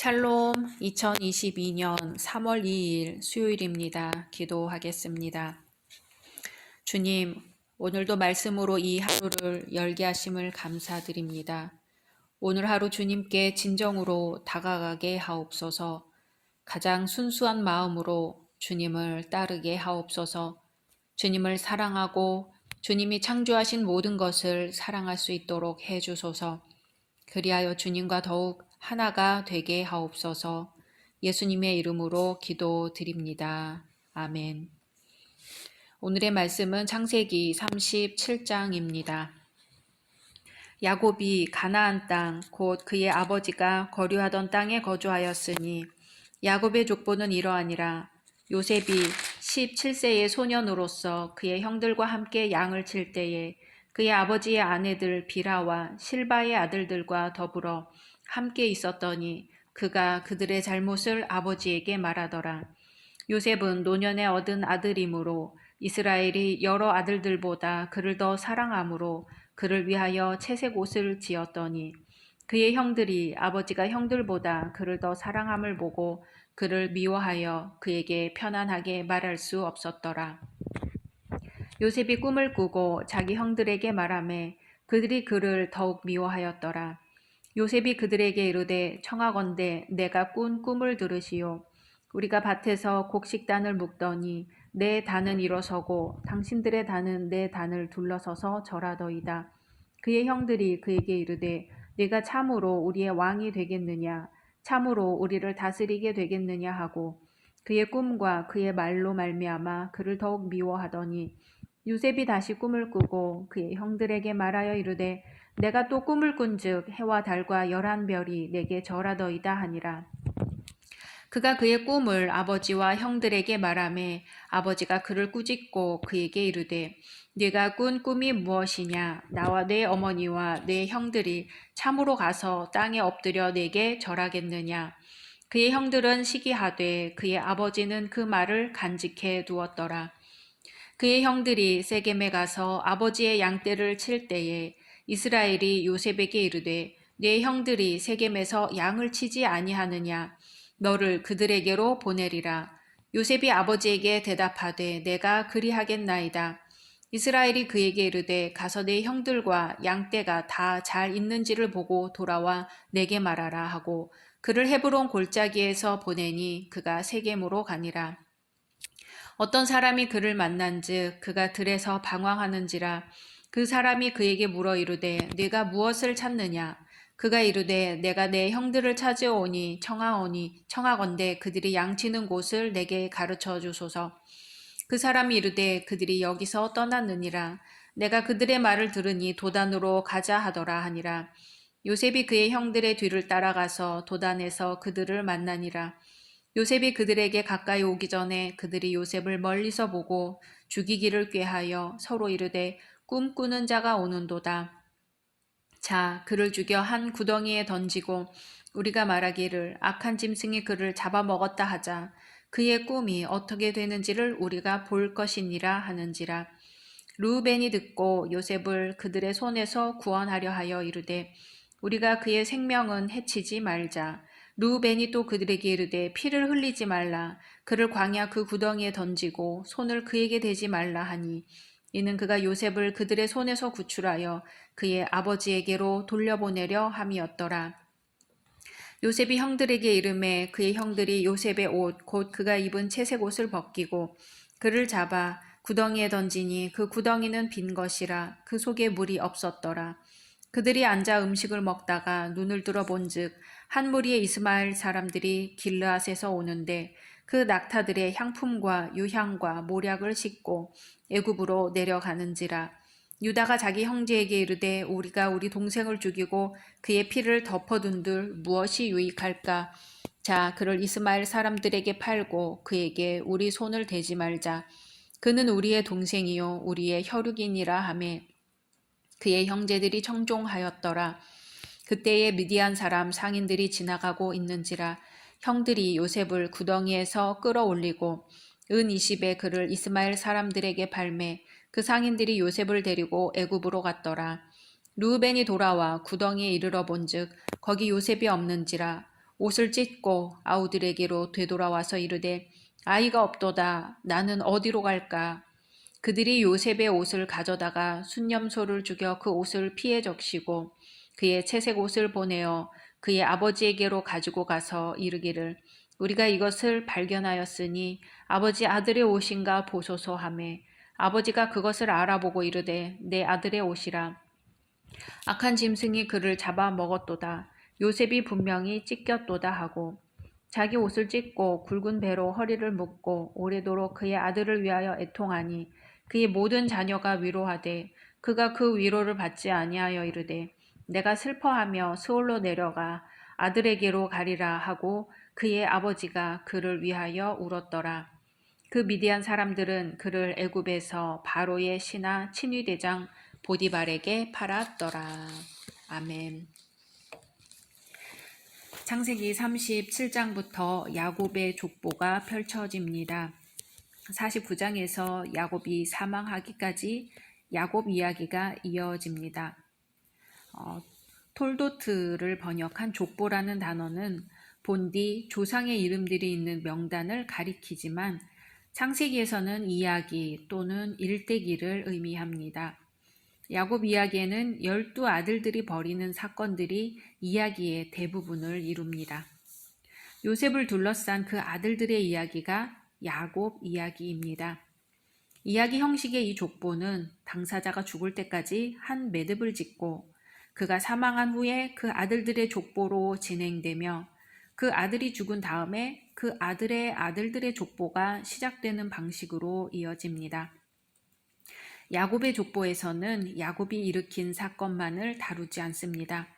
샬롬. 2022년 3월 2일 수요일입니다. 기도하겠습니다. 주님, 오늘도 말씀으로 이 하루를 열게 하심을 감사드립니다. 오늘 하루 주님께 진정으로 다가가게 하옵소서. 가장 순수한 마음으로 주님을 따르게 하옵소서. 주님을 사랑하고 주님이 창조하신 모든 것을 사랑할 수 있도록 해주소서. 그리하여 주님과 더욱 하나가 되게 하옵소서. 예수님의 이름으로 기도드립니다. 아멘. 오늘의 말씀은 창세기 37장입니다. 야곱이 가나안 땅, 곧 그의 아버지가 거류하던 땅에 거주하였으니 야곱의 족보는 이러하니라. 요셉이 17세의 소년으로서 그의 형들과 함께 양을 칠 때에 그의 아버지의 아내들 비라와 실바의 아들들과 더불어 함께 있었더니 그가 그들의 잘못을 아버지에게 말하더라. 요셉은 노년에 얻은 아들이므로 이스라엘이 여러 아들들보다 그를 더 사랑하므로 그를 위하여 채색 옷을 지었더니 그의 형들이 아버지가 형들보다 그를 더 사랑함을 보고 그를 미워하여 그에게 편안하게 말할 수 없었더라. 요셉이 꿈을 꾸고 자기 형들에게 말하매 그들이 그를 더욱 미워하였더라. 요셉이 그들에게 이르되 청하건대 내가 꾼 꿈을 들으시오. 우리가 밭에서 곡식단을 묶더니 내 단은 일어서고 당신들의 단은 내 단을 둘러서서 절하더이다. 그의 형들이 그에게 이르되 네가 참으로 우리의 왕이 되겠느냐 참으로 우리를 다스리게 되겠느냐 하고 그의 꿈과 그의 말로 말미암아 그를 더욱 미워하더니 요셉이 다시 꿈을 꾸고 그의 형들에게 말하여 이르되 내가 또 꿈을 꾼즉 해와 달과 11별이 내게 절하더이다 하니라. 그가 그의 꿈을 아버지와 형들에게 말하매 아버지가 그를 꾸짖고 그에게 이르되 네가 꾼 꿈이 무엇이냐 나와 내 어머니와 내 형들이 참으로 가서 땅에 엎드려 내게 절하겠느냐. 그의 형들은 시기하되 그의 아버지는 그 말을 간직해 두었더라. 그의 형들이 세겜에 가서 아버지의 양떼를 칠 때에 이스라엘이 요셉에게 이르되 네 형들이 세겜에서 양을 치지 아니하느냐 너를 그들에게로 보내리라. 요셉이 아버지에게 대답하되 내가 그리하겠나이다. 이스라엘이 그에게 이르되 가서 네 형들과 양떼가 다 잘 있는지를 보고 돌아와 내게 말하라 하고 그를 헤브론 골짜기에서 보내니 그가 세겜으로 가니라. 어떤 사람이 그를 만난즉 그가 들에서 방황하는지라. 그 사람이 그에게 물어 이르되 네가 무엇을 찾느냐. 그가 이르되 내가 내 형들을 찾아오니 청하건대 그들이 양치는 곳을 내게 가르쳐 주소서. 그 사람이 이르되 그들이 여기서 떠났느니라. 내가 그들의 말을 들으니 도단으로 가자 하더라 하니라. 요셉이 그의 형들의 뒤를 따라가서 도단에서 그들을 만나니라. 요셉이 그들에게 가까이 오기 전에 그들이 요셉을 멀리서 보고 죽이기를 꾀하여 서로 이르되 꿈꾸는 자가 오는도다. 자, 그를 죽여 한 구덩이에 던지고 우리가 말하기를 악한 짐승이 그를 잡아먹었다 하자. 그의 꿈이 어떻게 되는지를 우리가 볼 것이니라 하는지라. 루벤이 듣고 요셉을 그들의 손에서 구원하려 하여 이르되 우리가 그의 생명은 해치지 말자. 루벤이 또 그들에게 이르되 피를 흘리지 말라. 그를 광야 그 구덩이에 던지고 손을 그에게 대지 말라 하니 이는 그가 요셉을 그들의 손에서 구출하여 그의 아버지에게로 돌려보내려 함이었더라. 요셉이 형들에게 이르매 그의 형들이 요셉의 옷 곧 그가 입은 채색 옷을 벗기고 그를 잡아 구덩이에 던지니 그 구덩이는 빈 것이라 그 속에 물이 없었더라. 그들이 앉아 음식을 먹다가 눈을 들어 본즉 한 무리의 이스마엘 사람들이 길르앗에서 오는데 그 낙타들의 향품과 유향과 모략을 싣고 애굽으로 내려가는지라. 유다가 자기 형제에게 이르되 우리가 우리 동생을 죽이고 그의 피를 덮어둔들 무엇이 유익할까? 자, 그를 이스마엘 사람들에게 팔고 그에게 우리 손을 대지 말자. 그는 우리의 동생이요 우리의 혈육이니라 하매 그의 형제들이 청종하였더라. 그때에 미디안 사람 상인들이 지나가고 있는지라 형들이 요셉을 구덩이에서 끌어올리고 은 20에 그를 이스마엘 사람들에게 팔매 그 상인들이 요셉을 데리고 애굽으로 갔더라. 루벤이 돌아와 구덩이에 이르러 본즉 거기 요셉이 없는지라 옷을 찢고 아우들에게로 되돌아와서 이르되 아이가 없도다. 나는 어디로 갈까? 그들이 요셉의 옷을 가져다가 순념소를 죽여 그 옷을 피에 적시고 그의 채색 옷을 보내어 그의 아버지에게로 가지고 가서 이르기를 우리가 이것을 발견하였으니 아버지 아들의 옷인가 보소서 하매 아버지가 그것을 알아보고 이르되 내 아들의 옷이라. 악한 짐승이 그를 잡아 먹었도다. 요셉이 분명히 찢겼도다 하고 자기 옷을 찢고 굵은 배로 허리를 묶고 오래도록 그의 아들을 위하여 애통하니 그의 모든 자녀가 위로하되 그가 그 위로를 받지 아니하여 이르되 내가 슬퍼하며 스올로 내려가 아들에게로 가리라 하고 그의 아버지가 그를 위하여 울었더라. 그 미디안 사람들은 그를 애굽에서 바로의 신하 친위대장 보디발에게 팔았더라. 아멘. 창세기 37장부터 야곱의 족보가 펼쳐집니다. 49장에서 야곱이 사망하기까지 야곱 이야기가 이어집니다. 톨도트를 번역한 족보라는 단어는 본디 조상의 이름들이 있는 명단을 가리키지만 창세기에서는 이야기 또는 일대기를 의미합니다. 야곱 이야기에는 12아들들이 벌이는 사건들이 이야기의 대부분을 이룹니다. 요셉을 둘러싼 그 아들들의 이야기가 야곱 이야기입니다. 이야기 형식의 이 족보는 당사자가 죽을 때까지 한 매듭을 짓고 그가 사망한 후에 그 아들들의 족보로 진행되며 그 아들이 죽은 다음에 그 아들의 아들들의 족보가 시작되는 방식으로 이어집니다. 야곱의 족보에서는 야곱이 일으킨 사건만을 다루지 않습니다.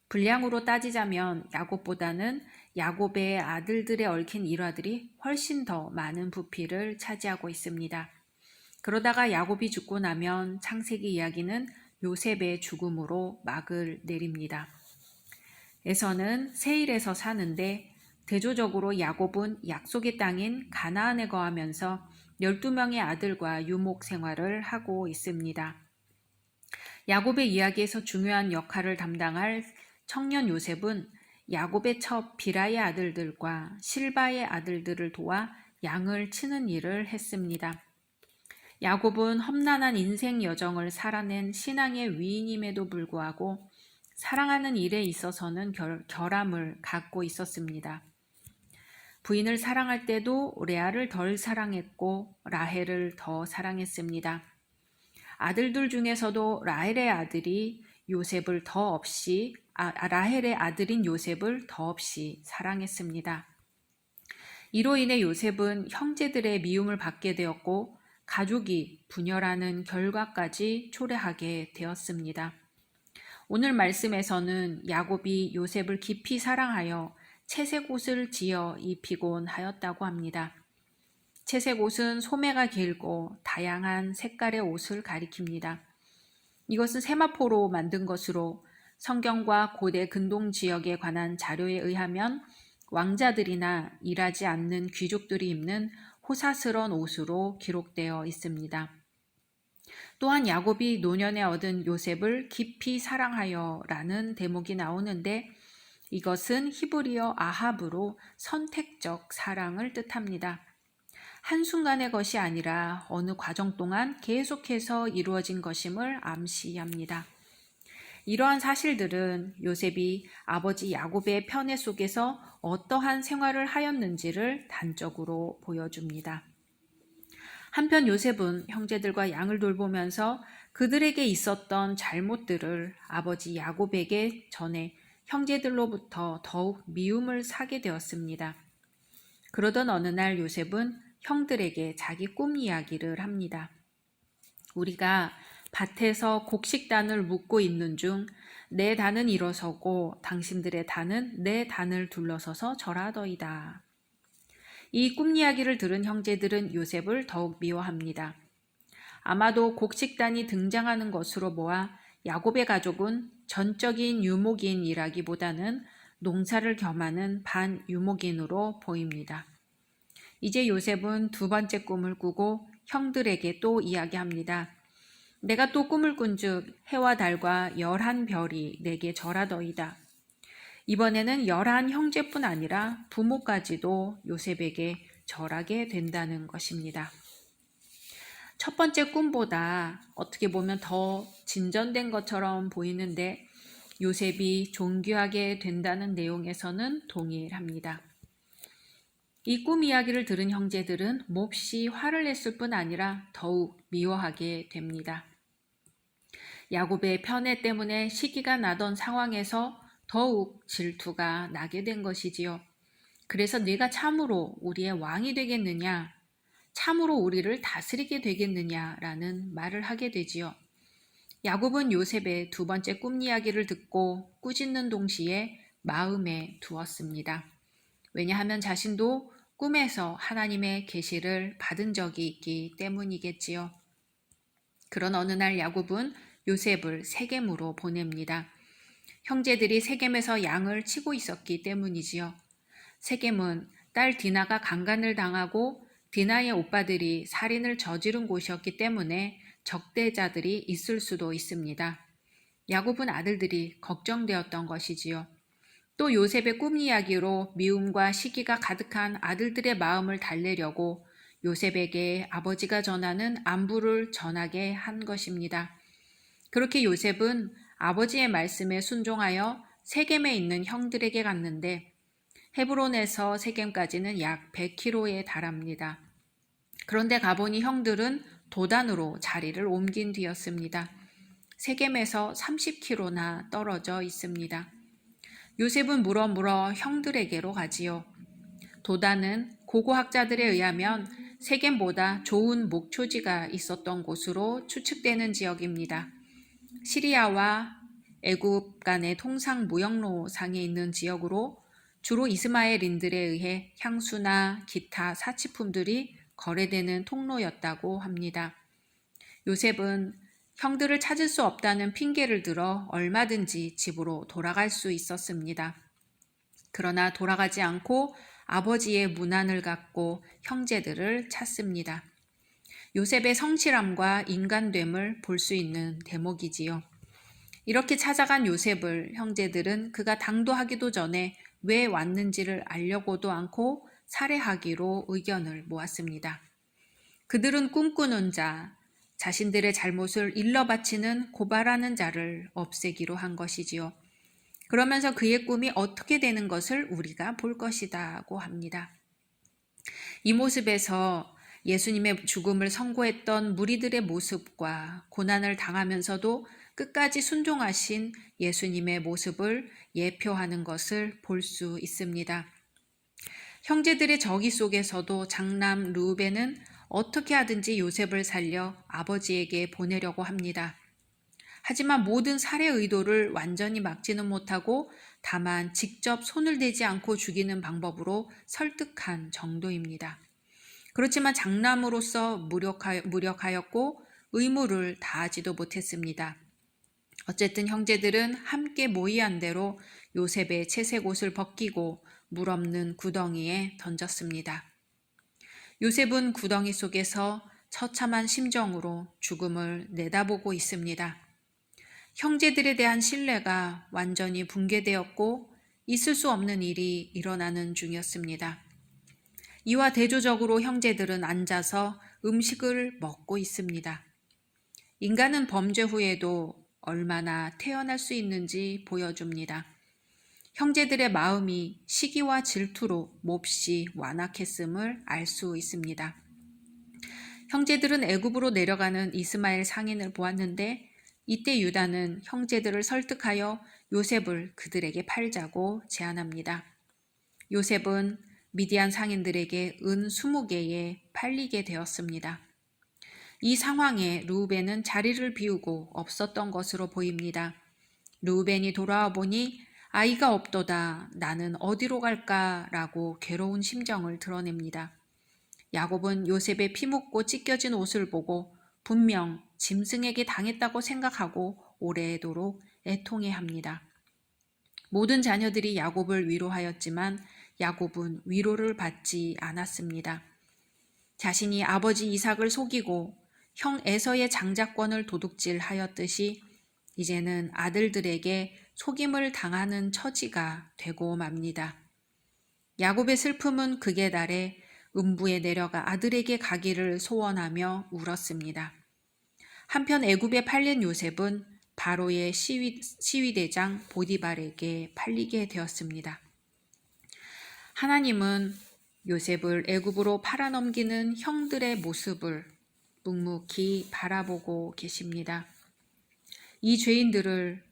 분량으로 따지자면 야곱보다는 야곱의 아들들의 얽힌 일화들이 훨씬 더 많은 부피를 차지하고 있습니다. 그러다가 야곱이 죽고 나면 창세기 이야기는 요셉의 죽음으로 막을 내립니다. 에서는 세일에서 사는데 대조적으로 야곱은 약속의 땅인 가나안에 거하면서 12명의 아들과 유목 생활을 하고 있습니다. 야곱의 이야기에서 중요한 역할을 담당할 청년 요셉은 야곱의 첩 비라의 아들들과 실바의 아들들을 도와 양을 치는 일을 했습니다. 야곱은 험난한 인생 여정을 살아낸 신앙의 위인임에도 불구하고 사랑하는 일에 있어서는 결함을 갖고 있었습니다. 부인을 사랑할 때도 레아를 덜 사랑했고 라헬을 더 사랑했습니다. 아들들 중에서도 라헬의 아들인 요셉을 더없이 사랑했습니다. 이로 인해 요셉은 형제들의 미움을 받게 되었고 가족이 분열하는 결과까지 초래하게 되었습니다. 오늘 말씀에서는 야곱이 요셉을 깊이 사랑하여 채색 옷을 지어 입히곤 하였다고 합니다. 채색 옷은 소매가 길고 다양한 색깔의 옷을 가리킵니다. 이것은 세마포로 만든 것으로 성경과 고대 근동 지역에 관한 자료에 의하면 왕자들이나 일하지 않는 귀족들이 입는 호사스러운 옷으로 기록되어 있습니다. 또한 야곱이 노년에 얻은 요셉을 깊이 사랑하여 라는 대목이 나오는데 이것은 히브리어 아합으로 선택적 사랑을 뜻합니다. 한순간의 것이 아니라 어느 과정 동안 계속해서 이루어진 것임을 암시합니다. 이러한 사실들은 요셉이 아버지 야곱의 편애 속에서 어떠한 생활을 하였는지를 단적으로 보여줍니다. 한편 요셉은 형제들과 양을 돌보면서 그들에게 있었던 잘못들을 아버지 야곱에게 전해 형제들로부터 더욱 미움을 사게 되었습니다. 그러던 어느 날 요셉은 형들에게 자기 꿈 이야기를 합니다. 우리가 밭에서 곡식단을 묶고 있는 중 내 단은 일어서고 당신들의 단은 내 단을 둘러서서 절하더이다. 이 꿈 이야기를 들은 형제들은 요셉을 더욱 미워합니다. 아마도 곡식단이 등장하는 것으로 보아 야곱의 가족은 전적인 유목인이라기보다는 농사를 겸하는 반유목인으로 보입니다. 이제 요셉은 두 번째 꿈을 꾸고 형들에게 또 이야기합니다. 내가 또 꿈을 꾼즉 해와 달과 11별이 내게 절하더이다. 이번에는 11 형제뿐 아니라 부모까지도 요셉에게 절하게 된다는 것입니다. 첫 번째 꿈보다 어떻게 보면 더 진전된 것처럼 보이는데 요셉이 존귀하게 된다는 내용에서는 동일합니다. 이 꿈 이야기를 들은 형제들은 몹시 화를 냈을 뿐 아니라 더욱 미워하게 됩니다. 야곱의 편애 때문에 시기가 나던 상황에서 더욱 질투가 나게 된 것이지요. 그래서 네가 참으로 우리의 왕이 되겠느냐? 참으로 우리를 다스리게 되겠느냐라는 말을 하게 되지요. 야곱은 요셉의 두 번째 꿈 이야기를 듣고 꾸짖는 동시에 마음에 두었습니다. 왜냐하면 자신도 꿈에서 하나님의 계시를 받은 적이 있기 때문이겠지요. 그런 어느 날 야곱은 요셉을 세겜으로 보냅니다. 형제들이 세겜에서 양을 치고 있었기 때문이지요. 세겜은 딸 디나가 강간을 당하고 디나의 오빠들이 살인을 저지른 곳이었기 때문에 적대자들이 있을 수도 있습니다. 야곱은 아들들이 걱정되었던 것이지요. 또 요셉의 꿈 이야기로 미움과 시기가 가득한 아들들의 마음을 달래려고 요셉에게 아버지가 전하는 안부를 전하게 한 것입니다. 그렇게 요셉은 아버지의 말씀에 순종하여 세겜에 있는 형들에게 갔는데 헤브론에서 세겜까지는 약 100km에 달합니다. 그런데 가보니 형들은 도단으로 자리를 옮긴 뒤였습니다. 세겜에서 30km나 떨어져 있습니다. 요셉은 물어 형들에게로 가지요. 도단은 고고학자들에 의하면 세겜보다 좋은 목초지가 있었던 곳으로 추측되는 지역입니다. 시리아와 애굽 간의 통상 무역로상에 있는 지역으로 주로 이스마엘인들에 의해 향수나 기타 사치품들이 거래되는 통로였다고 합니다. 요셉은 형들을 찾을 수 없다는 핑계를 들어 얼마든지 집으로 돌아갈 수 있었습니다. 그러나 돌아가지 않고 아버지의 문안을 갖고 형제들을 찾습니다. 요셉의 성실함과 인간됨을 볼 수 있는 대목이지요. 이렇게 찾아간 요셉을 형제들은 그가 당도하기도 전에 왜 왔는지를 알려고도 않고 살해하기로 의견을 모았습니다. 그들은 꿈꾸는 자, 자신들의 잘못을 일러 바치는 고발하는 자를 없애기로 한 것이지요. 그러면서 그의 꿈이 어떻게 되는 것을 우리가 볼 것이다고 합니다. 이 모습에서 예수님의 죽음을 선고했던 무리들의 모습과 고난을 당하면서도 끝까지 순종하신 예수님의 모습을 예표하는 것을 볼 수 있습니다. 형제들의 저기 속에서도 장남 르우벤은 어떻게 하든지 요셉을 살려 아버지에게 보내려고 합니다. 하지만 모든 살해 의도를 완전히 막지는 못하고 다만 직접 손을 대지 않고 죽이는 방법으로 설득한 정도입니다. 그렇지만 장남으로서 무력하였고 의무를 다하지도 못했습니다. 어쨌든 형제들은 함께 모의한 대로 요셉의 채색 옷을 벗기고 물 없는 구덩이에 던졌습니다. 요셉은 구덩이 속에서 처참한 심정으로 죽음을 내다보고 있습니다. 형제들에 대한 신뢰가 완전히 붕괴되었고 있을 수 없는 일이 일어나는 중이었습니다. 이와 대조적으로 형제들은 앉아서 음식을 먹고 있습니다. 인간은 범죄 후에도 얼마나 태어날 수 있는지 보여줍니다. 형제들의 마음이 시기와 질투로 몹시 완악했음을 알 수 있습니다. 형제들은 애굽으로 내려가는 이스마엘 상인을 보았는데 이때 유다는 형제들을 설득하여 요셉을 그들에게 팔자고 제안합니다. 요셉은 미디안 상인들에게 은 20개에 팔리게 되었습니다. 이 상황에 르우벤은 자리를 비우고 없었던 것으로 보입니다. 르우벤이 돌아와 보니 아이가 없도다 나는 어디로 갈까라고 괴로운 심정을 드러냅니다. 야곱은 요셉의 피묻고 찢겨진 옷을 보고 분명 짐승에게 당했다고 생각하고 오래도록 애통해합니다. 모든 자녀들이 야곱을 위로하였지만 야곱은 위로를 받지 않았습니다. 자신이 아버지 이삭을 속이고 형 에서의 장자권을 도둑질하였듯이 이제는 아들들에게 속임을 당하는 처지가 되고 맙니다. 야곱의 슬픔은 극에 달해 음부에 내려가 아들에게 가기를 소원하며 울었습니다. 한편 애굽에 팔린 요셉은 바로의 시위대장 보디발에게 팔리게 되었습니다. 하나님은 요셉을 애굽으로 팔아넘기는 형들의 모습을 묵묵히 바라보고 계십니다. 이 죄인들을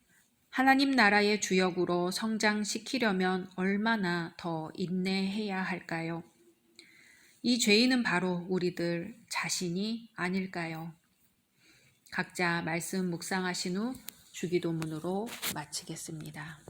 하나님 나라의 주역으로 성장시키려면 얼마나 더 인내해야 할까요? 이 죄인은 바로 우리들 자신이 아닐까요? 각자 말씀 묵상하신 후 주기도문으로 마치겠습니다.